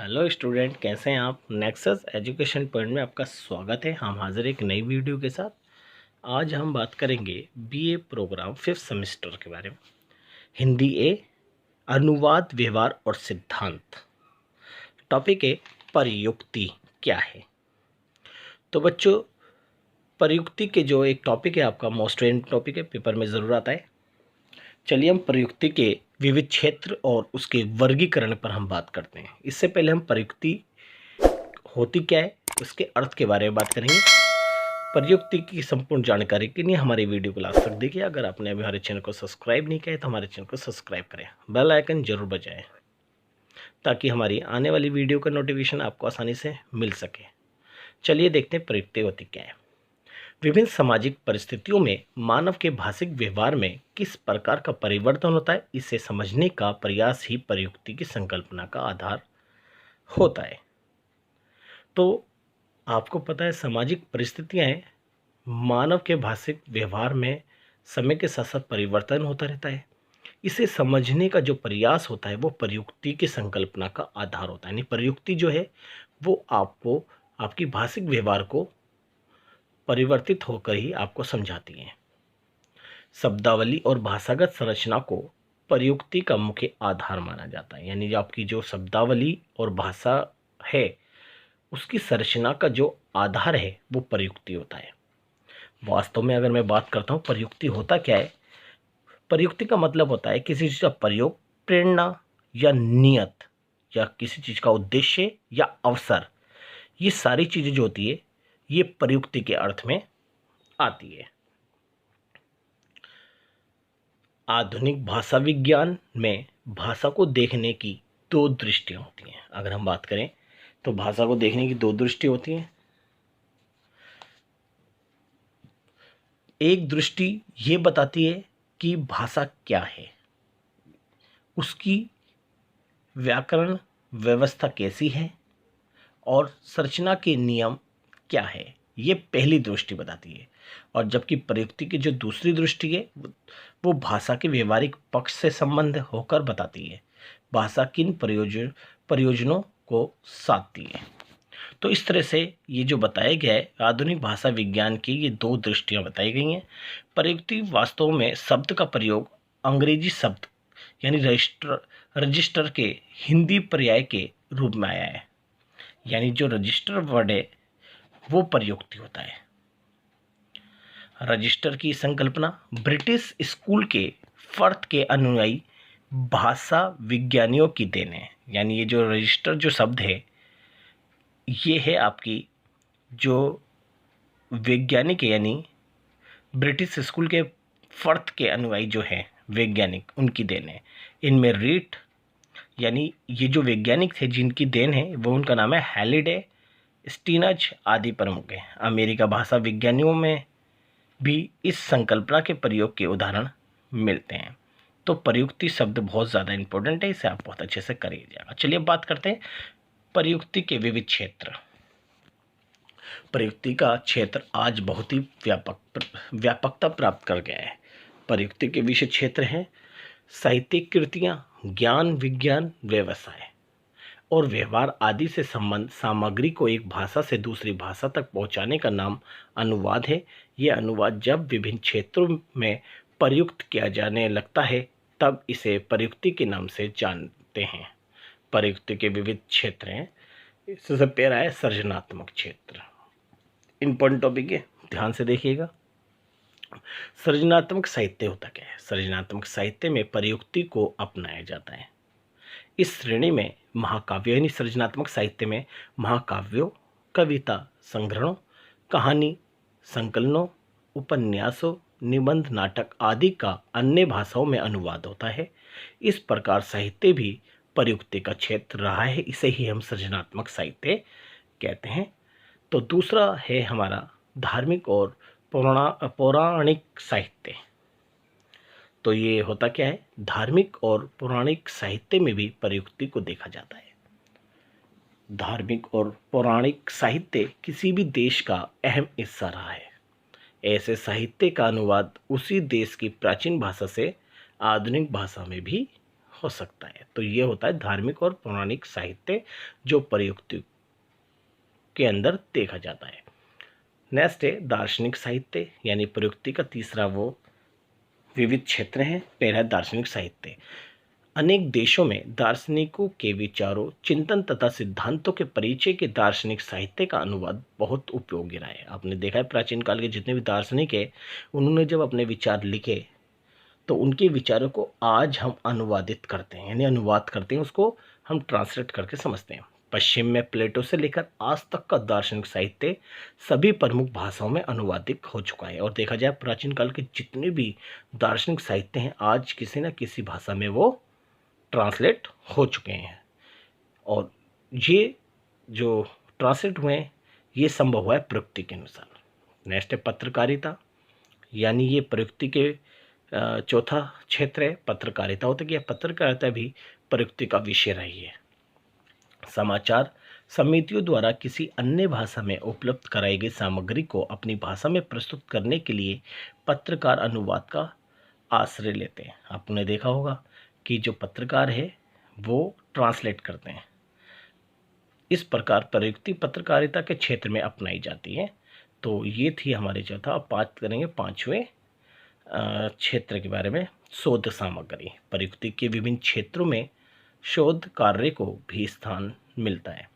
Hello student, कैसे हैं आप। नेक्सस एजुकेशन पॉइंट में आपका स्वागत है। हम हाजिर एक नई वीडियो के साथ। आज हम बात करेंगे बीए प्रोग्राम 5th सेमेस्टर के बारे में। हिंदी ए, अनुवाद, व्यवहार और सिद्धांत। टॉपिक है प्रयुक्ति क्या है। तो बच्चों, प्रयुक्ति के जो एक टॉपिक है आपका मोस्ट रेंट टॉपिक है, पेपर में ज़रूर आता है। चलिए हम प्रयुक्ति के विविध क्षेत्र और उसके वर्गीकरण पर हम बात करते हैं। इससे पहले हम प्रयुक्ति होती क्या है, उसके अर्थ के बारे में बात करेंगे। प्रयुक्ति की संपूर्ण जानकारी के लिए हमारी वीडियो को लास्ट तक देखिए। अगर आपने अभी हमारे चैनल को सब्सक्राइब नहीं किया है तो हमारे चैनल को सब्सक्राइब करें, बेल आइकन जरूर बजाएं ताकि हमारी आने वाली वीडियो का नोटिफिकेशन आपको आसानी से मिल सके। चलिए देखते हैं प्रयुक्ति होती क्या है। विभिन्न सामाजिक परिस्थितियों में मानव के भाषिक व्यवहार में किस प्रकार का परिवर्तन होता है, इसे समझने का प्रयास ही प्रयुक्ति की संकल्पना का आधार होता है। तो आपको पता है, सामाजिक परिस्थितियाँ मानव के भाषिक व्यवहार में समय के साथ साथ परिवर्तन होता रहता है। इसे समझने का जो प्रयास होता है वो प्रयुक्ति की संकल्पना का आधार होता है। यानी प्रयुक्ति जो है वो आपको आपकी भाषिक व्यवहार को परिवर्तित होकर ही आपको समझाती है। शब्दावली और भाषागत संरचना को प्रयुक्ति का मुख्य आधार माना जाता है। यानी आपकी जो शब्दावली और भाषा है उसकी संरचना का जो आधार है वो प्रयुक्ति होता है। वास्तव में अगर मैं बात करता हूँ प्रयुक्ति होता क्या है, प्रयुक्ति का मतलब होता है किसी चीज़ का प्रयोग, प्रेरणा या नियत या किसी चीज़ का उद्देश्य या अवसर, ये सारी चीज़ें जो होती है ये प्रयुक्ति के अर्थ में आती है। आधुनिक भाषा विज्ञान में भाषा को देखने की दो दृष्टियाँ होती हैं। अगर हम बात करें तो भाषा को देखने की दो दृष्टि होती हैं। एक दृष्टि ये बताती है कि भाषा क्या है, उसकी व्याकरण व्यवस्था कैसी है और संरचना के नियम क्या है, ये पहली दृष्टि बताती है। और जबकि प्रयुक्ति की जो दूसरी दृष्टि है वो भाषा के व्यवहारिक पक्ष से संबंध होकर बताती है, भाषा किन प्रयोजनों को साधती है। तो इस तरह से ये जो बताया गया है, आधुनिक भाषा विज्ञान की ये दो दृष्टियाँ बताई गई हैं। प्रयुक्ति वास्तव में शब्द का प्रयोग अंग्रेजी शब्द यानी रजिस्टर के हिंदी पर्याय के रूप में आया है। यानी जो रजिस्टर वर्ड है वो प्रयुक्ति होता है। रजिस्टर की संकल्पना ब्रिटिश स्कूल के फर्थ के अनुयायी भाषा विज्ञानियों की देन है। यानी ये जो रजिस्टर जो शब्द है ये है आपकी जो वैज्ञानिक है, यानी ब्रिटिश स्कूल के फर्थ के अनुयायी जो है वैज्ञानिक, उनकी देन है। इनमें रीट यानी ये जो वैज्ञानिक थे जिनकी देन है वो उनका नाम है हैलिडे, स्टीनज आदि प्रमुख हैं। अमेरिका भाषा विज्ञानियों में भी इस संकल्पना के प्रयोग के उदाहरण मिलते हैं। तो प्रयुक्ति शब्द बहुत ज़्यादा इंपॉर्टेंट है, इसे आप बहुत अच्छे से करिएगा। चलिए अब बात करते हैं प्रयुक्ति के विविध क्षेत्र। प्रयुक्ति का क्षेत्र आज बहुत ही व्यापकता प्राप्त कर गया है। प्रयुक्ति के विषय क्षेत्र हैं साहित्यिक कृतियाँ, ज्ञान, विज्ञान, व्यवसाय और व्यवहार आदि से संबंध सामग्री को एक भाषा से दूसरी भाषा तक पहुंचाने का नाम अनुवाद है। यह अनुवाद जब विभिन्न क्षेत्रों में प्रयुक्त किया जाने लगता है तब इसे प्रयुक्ति के नाम से जानते हैं। प्रयुक्ति के विविध क्षेत्र हैं। इससे पहला है सृजनात्मक क्षेत्र। इंपॉर्टेंट टॉपिक है, ध्यान से देखिएगा। सृजनात्मक साहित्य होता क्या है। सृजनात्मक साहित्य में प्रयुक्ति को अपनाया जाता है। इस श्रेणी में महाकाव्य यानी सृजनात्मक साहित्य में महाकाव्यों, कविता संग्रहों, कहानी संकलनों, उपन्यासों, निबंध, नाटक आदि का अन्य भाषाओं में अनुवाद होता है। इस प्रकार साहित्य भी प्रयुक्ति का क्षेत्र रहा है, इसे ही हम सृजनात्मक साहित्य कहते हैं। तो दूसरा है हमारा धार्मिक और पौराणिक साहित्य। तो ये होता क्या है, धार्मिक और पौराणिक साहित्य में भी प्रयुक्ति को देखा जाता है। धार्मिक और पौराणिक साहित्य किसी भी देश का अहम हिस्सा रहा है। ऐसे साहित्य का अनुवाद उसी देश की प्राचीन भाषा से आधुनिक भाषा में भी हो सकता है। तो ये होता है धार्मिक और पौराणिक साहित्य जो प्रयुक्ति के अंदर देखा जाता है। नेक्स्ट है दार्शनिक साहित्य, यानी प्रयुक्ति का तीसरा वो विविध क्षेत्र है। पहला है दार्शनिक साहित्य। अनेक देशों में दार्शनिकों के विचारों, चिंतन तथा सिद्धांतों के परिचय के दार्शनिक साहित्य का अनुवाद बहुत उपयोगी रहा है। आपने देखा है प्राचीन काल के जितने भी दार्शनिक है, उन्होंने जब अपने विचार लिखे तो उनके विचारों को आज हम अनुवादित करते हैं, यानी अनुवाद करते हैं, उसको हम ट्रांसलेट करके समझते हैं। पश्चिम में प्लेटो से लेकर आज तक का दार्शनिक साहित्य सभी प्रमुख भाषाओं में अनुवादित हो चुका है। और देखा जाए प्राचीन काल के जितने भी दार्शनिक साहित्य हैं, आज किसी न किसी भाषा में वो ट्रांसलेट हो चुके हैं। और ये जो ट्रांसलेट हुए हैं, ये संभव हुआ है प्रयुक्ति के अनुसार। नेक्स्ट है पत्रकारिता, यानी ये प्रयुक्ति के चौथा क्षेत्र है। पत्रकारिता होता है कि पत्रकारिता भी प्रयुक्ति का विषय रही है। समाचार समितियों द्वारा किसी अन्य भाषा में उपलब्ध कराई गई सामग्री को अपनी भाषा में प्रस्तुत करने के लिए पत्रकार अनुवाद का आश्रय लेते हैं। आपने देखा होगा कि जो पत्रकार है वो ट्रांसलेट करते हैं। इस प्रकार प्रयुक्ति पत्रकारिता के क्षेत्र में अपनाई जाती है। तो ये थी हमारी चौथा। अब बात करेंगे पांचवें क्षेत्र के बारे में, शोध सामग्री। प्रयुक्ति के विभिन्न क्षेत्रों में शोध कार्य को भी स्थान मिलता है।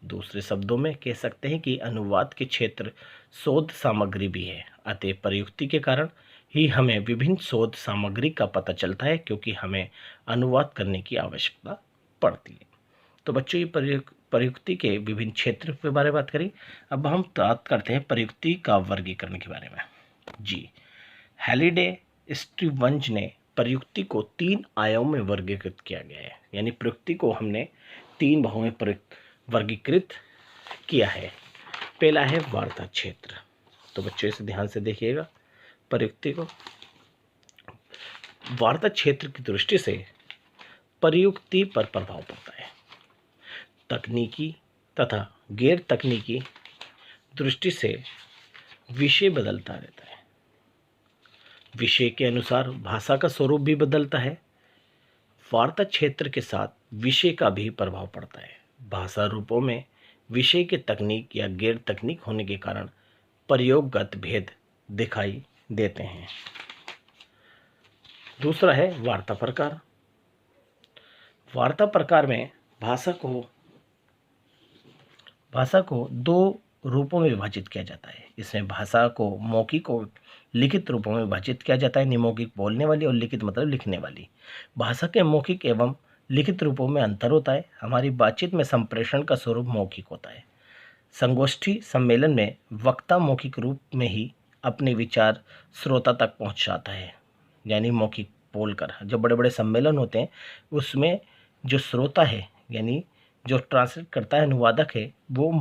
दूसरे शब्दों में कह सकते हैं कि अनुवाद के क्षेत्र शोध सामग्री भी है। अतः प्रयुक्ति के कारण ही हमें विभिन्न शोध सामग्री का पता चलता है, क्योंकि हमें अनुवाद करने की आवश्यकता पड़ती है। तो बच्चों, ये प्रयुक्ति के विभिन्न क्षेत्र के बारे में बात करी। अब हम बात करते हैं प्रयुक्ति का वर्गीकरण के बारे में। जी, हैलिडे स्टीवंज ने प्रयुक्ति को 3 आयामों में वर्गीकृत किया गया है, यानी प्रयुक्ति को हमने 3 भागों में वर्गीकृत किया है। पहला है वार्ता क्षेत्र। तो बच्चों इसे ध्यान से देखिएगा। प्रयुक्ति को वार्ता क्षेत्र की दृष्टि से प्रयुक्ति पर प्रभाव पड़ता है। तकनीकी तथा गैर तकनीकी दृष्टि से विषय बदलता रहता है। विषय के अनुसार भाषा का स्वरूप भी बदलता है। वार्ता क्षेत्र के साथ विषय का भी प्रभाव पड़ता है। भाषा रूपों में विषय के तकनीक या गैर तकनीक होने के कारण प्रयोगगत भेद दिखाई देते हैं। दूसरा है वार्ता प्रकार। वार्ता प्रकार में भाषा को 2 रूपों में विभाजित किया जाता है। इसमें भाषा को मौखिक और लिखित रूपों में विभाजित किया जाता है। निमौखिक बोलने वाली और लिखित मतलब लिखने वाली। भाषा के मौखिक एवं लिखित रूपों में अंतर होता है। हमारी बातचीत में संप्रेषण का स्वरूप मौखिक होता है। संगोष्ठी सम्मेलन में वक्ता मौखिक रूप में ही अपने विचार श्रोता तक पहुंचाता है, यानी मौखिक बोलकर। जो बड़े बड़े सम्मेलन होते हैं उसमें जो श्रोता है, यानी जो ट्रांसलेट करता है, अनुवादक है, वो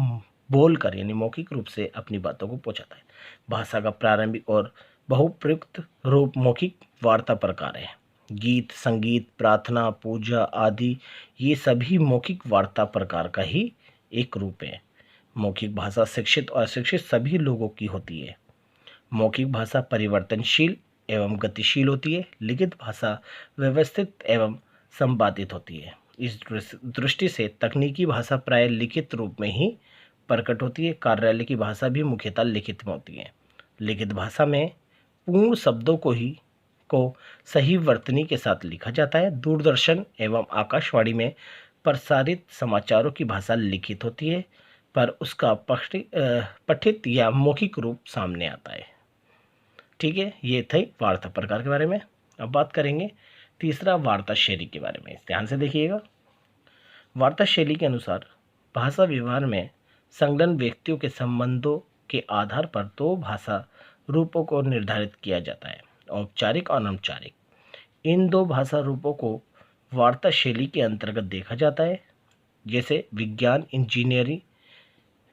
बोलकर यानी मौखिक रूप से अपनी बातों को पहुंचाता है। भाषा का प्रारंभिक और बहुप्रयुक्त रूप मौखिक वार्ता प्रकार है। गीत, संगीत, प्रार्थना, पूजा आदि ये सभी मौखिक वार्ता प्रकार का ही एक रूप है। मौखिक भाषा शिक्षित और अशिक्षित सभी लोगों की होती है। मौखिक भाषा परिवर्तनशील एवं गतिशील होती है। लिखित भाषा व्यवस्थित एवं संपादित होती है। इस दृष्टि से तकनीकी भाषा प्राय लिखित रूप में ही प्रकट होती है। कार्यालय की भाषा भी मुख्यतः लिखित में होती है। लिखित भाषा में पूर्ण शब्दों को सही वर्तनी के साथ लिखा जाता है। दूरदर्शन एवं आकाशवाणी में प्रसारित समाचारों की भाषा लिखित होती है, पर उसका पठित या मौखिक रूप सामने आता है। ठीक है, ये थे वार्ता प्रकार के बारे में। अब बात करेंगे तीसरा वार्ता शैली के बारे में। ध्यान से देखिएगा। वार्ता शैली के अनुसार भाषा व्यवहार में संलग्न व्यक्तियों के संबंधों के आधार पर 2 भाषा रूपों को निर्धारित किया जाता है, औपचारिक और अनौपचारिक। इन 2 भाषा रूपों को वार्ता शैली के अंतर्गत देखा जाता है, जैसे विज्ञान, इंजीनियरिंग,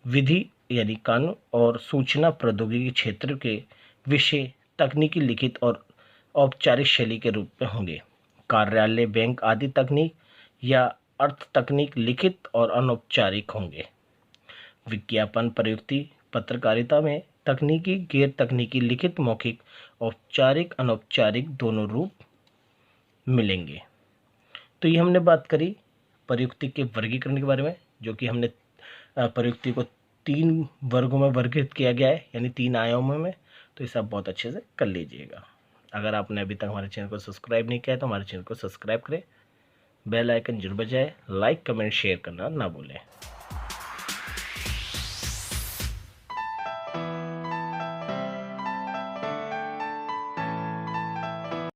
विधि यानी कानून और सूचना प्रौद्योगिकी क्षेत्र के विषय तकनीकी लिखित और औपचारिक शैली के रूप में होंगे। कार्यालय, बैंक आदि तकनीक या अर्थ तकनीक लिखित और अनौपचारिक होंगे। विज्ञापन प्रयुक्ति पत्रकारिता में तकनीकी, गैर तकनीकी, लिखित, मौखिक, औपचारिक, अनौपचारिक दोनों रूप मिलेंगे। तो ये हमने बात करी प्रयुक्ति के वर्गीकरण के बारे में, जो कि हमने प्रयुक्ति को 3 वर्गों में वर्गीकृत किया गया है, यानी 3 आयामों में। तो इसे आप बहुत अच्छे से कर लीजिएगा। अगर आपने अभी तक हमारे चैनल को सब्सक्राइब नहीं किया है तो हमारे चैनल को सब्सक्राइब करें, बेल आइकन जरूर बजाएं, लाइक कमेंट शेयर करना ना भूलें।